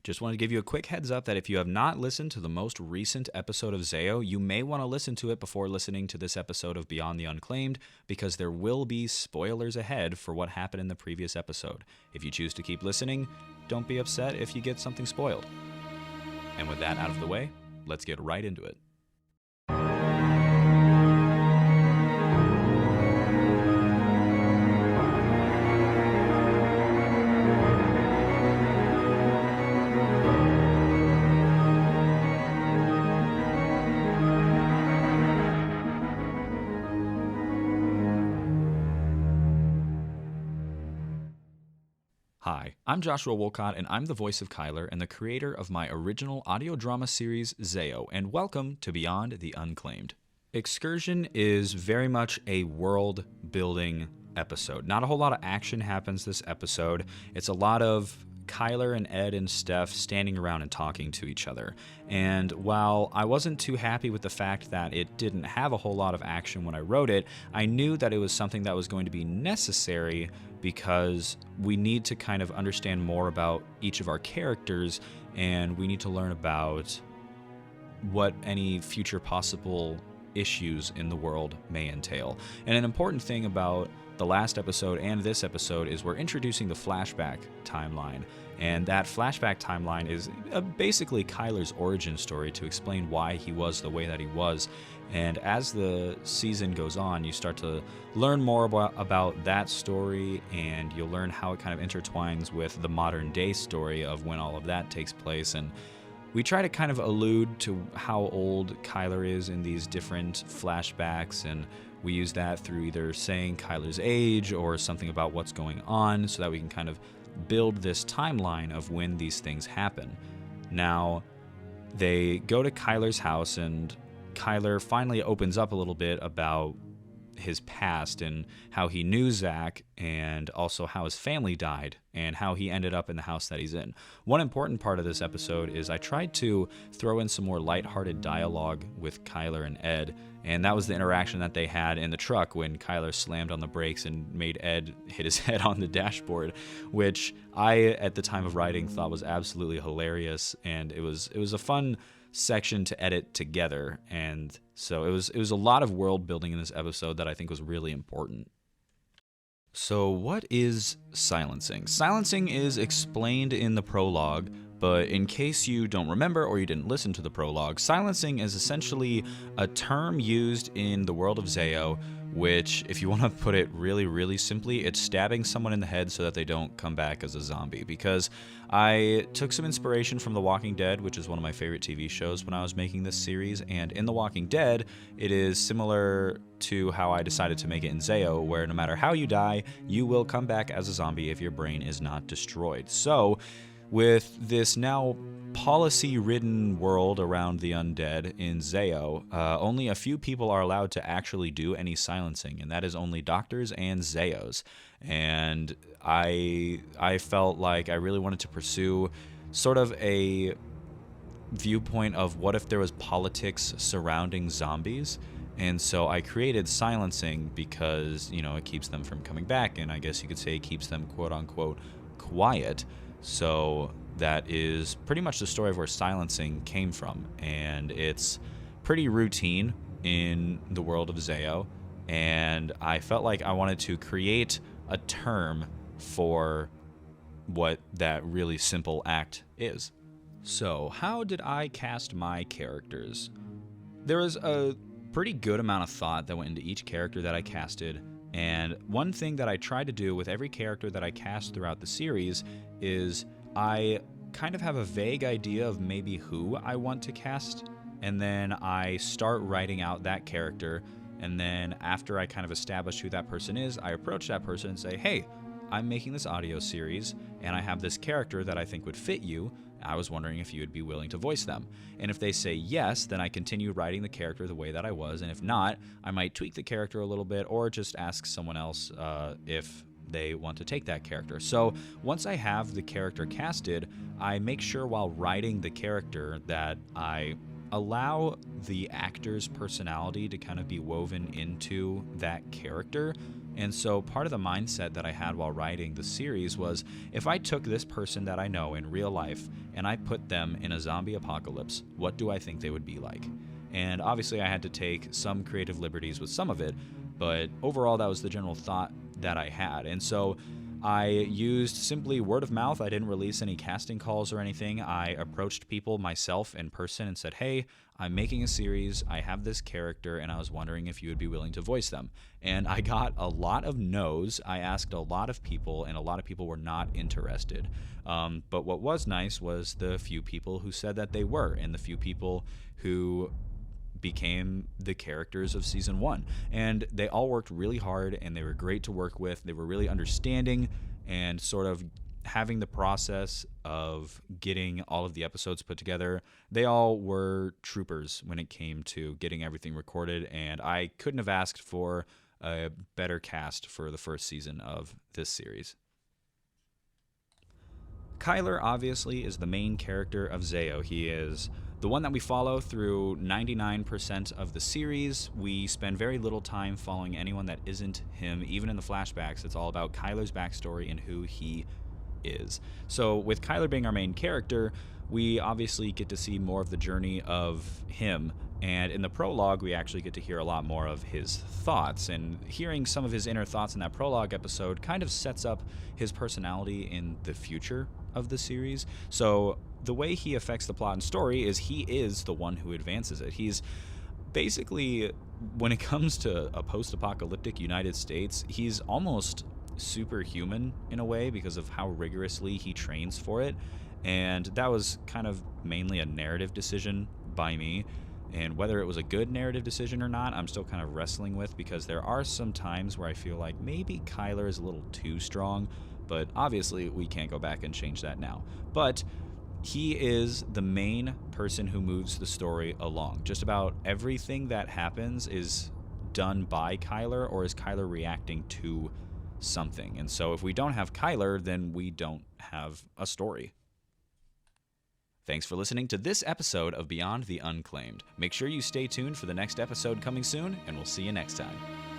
Just want to give you a quick heads up that if you have not listened to the most recent episode of Z.E.O, you may want to listen to it before listening to this episode of Beyond the Unclaimed, because there will be spoilers ahead for what happened in the previous episode. If you choose to keep listening, don't be upset if you get something spoiled. And with that out of the way, let's get right into it. Hi, I'm Joshua Woolcott, and I'm the voice of Kyler and the creator of my original audio drama series, Z.E.O, and welcome to Beyond the Unclaimed. Excursion is very much a world-building episode. Not a whole lot of action happens this episode. It's a lot of Kyler and Ed and Steph standing around and talking to each other. And while I wasn't too happy with the fact that it didn't have a whole lot of action when I wrote it, I knew that it was something that was going to be necessary because we need to kind of understand more about each of our characters, and we need to learn about what any future possible issues in the world may entail. And an important thing about the last episode and this episode is we're introducing the flashback timeline. And that flashback timeline is basically Kyler's origin story to explain why he was the way that he was. And as the season goes on, you start to learn more about that story, and you'll learn how it kind of intertwines with the modern day story of when all of that takes place. And we try to kind of allude to how old Kyler is in these different flashbacks, and we use that through either saying Kyler's age or something about what's going on so that we can kind of build this timeline of when these things happen. Now, they go to Kyler's house, and Kyler finally opens up a little bit about his past and how he knew Zach, and also how his family died and how he ended up in the house that he's in. One important part of this episode is I tried to throw in some more lighthearted dialogue with Kyler and Ed, and that was the interaction that they had in the truck when Kyler slammed on the brakes and made Ed hit his head on the dashboard, which I, at the time of writing, thought was absolutely hilarious, and it was a fun section to edit together. And so it was a lot of world building in this episode that I think was really important. So what is silencing? Silencing is explained in the prologue, but in case you don't remember or you didn't listen to the prologue, silencing is essentially a term used in the world of Z.E.O, which, if you want to put it really, really simply, it's stabbing someone in the head so that they don't come back as a zombie. Because I took some inspiration from The Walking Dead, which is one of my favorite TV shows, when I was making this series, and in The Walking Dead, it is similar to how I decided to make it in Z.E.O, where no matter how you die, you will come back as a zombie if your brain is not destroyed. So, with this now policy-ridden world around the undead in Z.E.O, only a few people are allowed to actually do any silencing, and that is only doctors and Z.E.Os. And I felt like I really wanted to pursue sort of a viewpoint of what if there was politics surrounding zombies. And so I created silencing because, it keeps them from coming back, and I guess you could say it keeps them quote-unquote quiet. So that is pretty much the story of where silencing came from, and it's pretty routine in the world of Z.E.O, and I felt like I wanted to create a term for what that really simple act is. So how did I cast my characters? There was a pretty good amount of thought that went into each character that I casted. And one thing that I tried to do with every character that I cast throughout the series is I kind of have a vague idea of maybe who I want to cast, and then I start writing out that character, and then after I kind of establish who that person is, I approach that person and say, hey, I'm making this audio series, and I have this character that I think would fit you. I was wondering if you would be willing to voice them. And if they say yes, then I continue writing the character the way that I was, and if not, I might tweak the character a little bit or just ask someone else if they want to take that character. So once I have the character casted, I make sure while writing the character that I allow the actor's personality to kind of be woven into that character, And so part of the mindset that I had while writing the series was, if I took this person that I know in real life and I put them in a zombie apocalypse, what do I think they would be like? And obviously I had to take some creative liberties with some of it, but overall that was the general thought that I had. And so I used simply word of mouth. I didn't release any casting calls or anything. I approached people myself in person and said, hey, I'm making a series. I have this character, and I was wondering if you would be willing to voice them. And I got a lot of no's. I asked a lot of people, and a lot of people were not interested. But what was nice was the few people who said that they were, and the few people who became the characters of season 1. And they all worked really hard, and they were great to work with. They were really understanding and sort of having the process of getting all of the episodes put together. They all were troopers when it came to getting everything recorded, and I couldn't have asked for a better cast for the first season of this series. Kyler obviously is the main character of Z.E.O. He is the one that we follow through 99% of the series. We spend very little time following anyone that isn't him. Even in the flashbacks, it's all about Kyler's backstory and who he is. So with Kyler being our main character, we obviously get to see more of the journey of him. And in the prologue, we actually get to hear a lot more of his thoughts. And hearing some of his inner thoughts in that prologue episode kind of sets up his personality in the future of the series. So the way he affects the plot and story is he is the one who advances it. He's basically, when it comes to a post-apocalyptic United States, he's almost superhuman in a way because of how rigorously he trains for it. And that was kind of mainly a narrative decision by me. And whether it was a good narrative decision or not, I'm still kind of wrestling with, because there are some times where I feel like maybe Kyler is a little too strong, but obviously we can't go back and change that now. But he is the main person who moves the story along. Just about everything that happens is done by Kyler, or is Kyler reacting to something. And so if we don't have Kyler, then we don't have a story. Thanks for listening to this episode of Beyond the Unclaimed. Make sure you stay tuned for the next episode coming soon, and we'll see you next time.